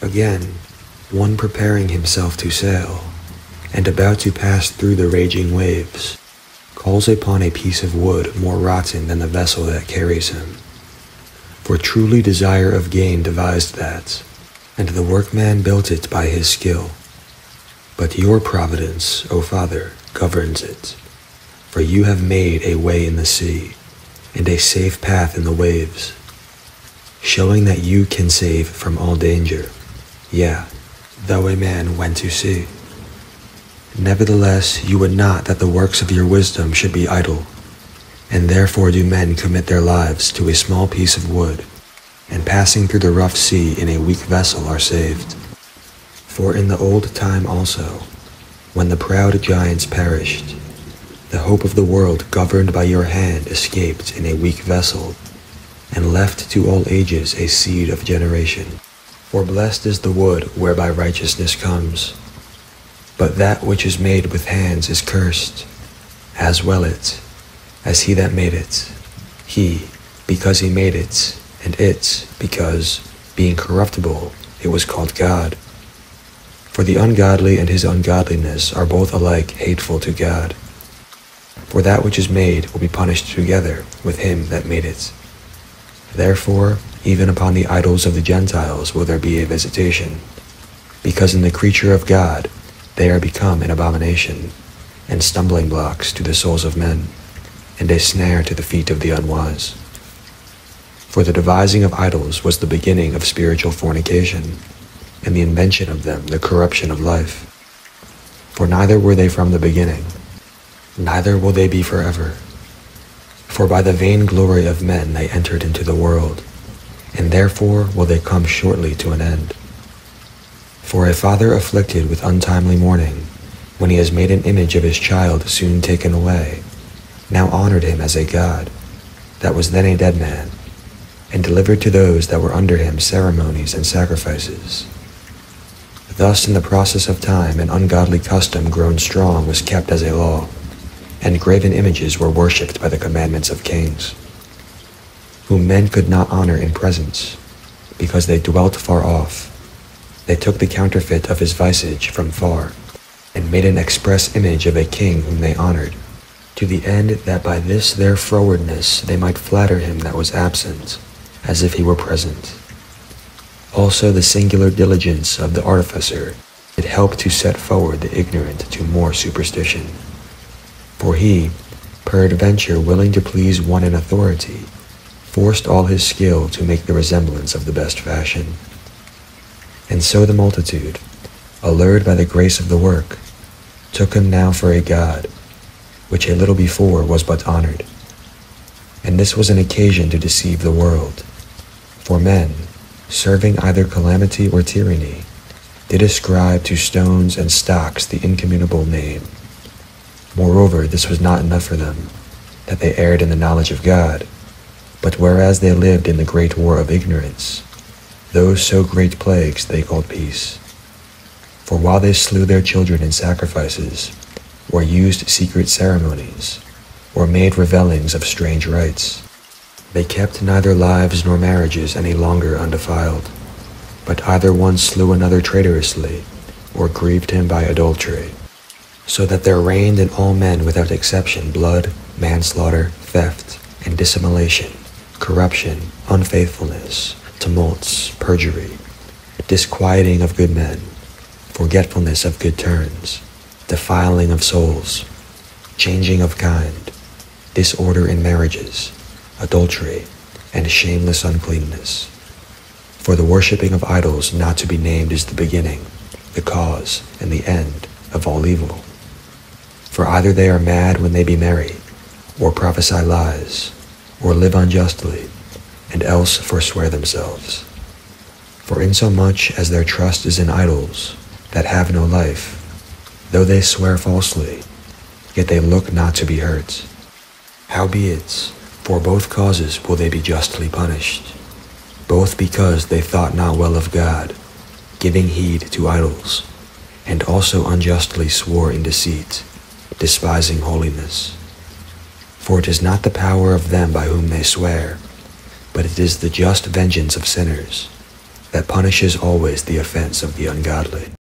Again, one preparing himself to sail, and about to pass through the raging waves, calls upon a piece of wood more rotten than the vessel that carries him. For truly desire of gain devised that, and the workman built it by his skill. But your providence, O Father, governs it, for you have made a way in the sea, and a safe path in the waves, showing that you can save from all danger, yea, though a man went to sea. Nevertheless, you would not that the works of your wisdom should be idle, and therefore do men commit their lives to a small piece of wood, and passing through the rough sea in a weak vessel are saved. For in the old time also, when the proud giants perished, the hope of the world governed by your hand escaped in a weak vessel, and left to all ages a seed of generation. For blessed is the wood whereby righteousness comes, but that which is made with hands is cursed, as well it, as he that made it, he, because he made it, and it, because, being corruptible, it was called God. For the ungodly and his ungodliness are both alike hateful to God. For that which is made will be punished together with him that made it. Therefore, even upon the idols of the Gentiles will there be a visitation, because in the creature of God they are become an abomination, and stumbling blocks to the souls of men, and a snare to the feet of the unwise. For the devising of idols was the beginning of spiritual fornication, and the invention of them the corruption of life. For neither were they from the beginning, neither will they be forever. For by the vain glory of men they entered into the world, and therefore will they come shortly to an end. For a father afflicted with untimely mourning, when he has made an image of his child soon taken away, now honored him as a God, that was then a dead man, and delivered to those that were under him ceremonies and sacrifices. Thus in the process of time an ungodly custom grown strong was kept as a law, and graven images were worshipped by the commandments of kings, whom men could not honor in presence, because they dwelt far off. They took the counterfeit of his visage from far, and made an express image of a king whom they honored, to the end that by this their frowardness they might flatter him that was absent, as if he were present. Also the singular diligence of the artificer did help to set forward the ignorant to more superstition. For he, peradventure willing to please one in authority, forced all his skill to make the resemblance of the best fashion. And so the multitude, allured by the grace of the work, took him now for a god, which a little before was but honored. And this was an occasion to deceive the world. For men, serving either calamity or tyranny, did ascribe to stones and stocks the incommunicable name. Moreover, this was not enough for them, that they erred in the knowledge of God, but whereas they lived in the great war of ignorance, those so great plagues they called peace. For while they slew their children in sacrifices, or used secret ceremonies, or made revellings of strange rites, they kept neither lives nor marriages any longer undefiled, but either one slew another traitorously, or grieved him by adultery. So that there reigned in all men without exception blood, manslaughter, theft, and dissimulation, corruption, unfaithfulness, tumults, perjury, disquieting of good men, forgetfulness of good turns, defiling of souls, changing of kind, disorder in marriages, adultery, and shameless uncleanness. For the worshipping of idols not to be named is the beginning, the cause, and the end of all evil. For either they are mad when they be merry, or prophesy lies, or live unjustly, and else forswear themselves. For insomuch as their trust is in idols, that have no life, though they swear falsely, yet they look not to be hurt. Howbeit, for both causes will they be justly punished, both because they thought not well of God, giving heed to idols, and also unjustly swore in deceit, despising holiness. For it is not the power of them by whom they swear, but it is the just vengeance of sinners. that punishes always the offense of the ungodly.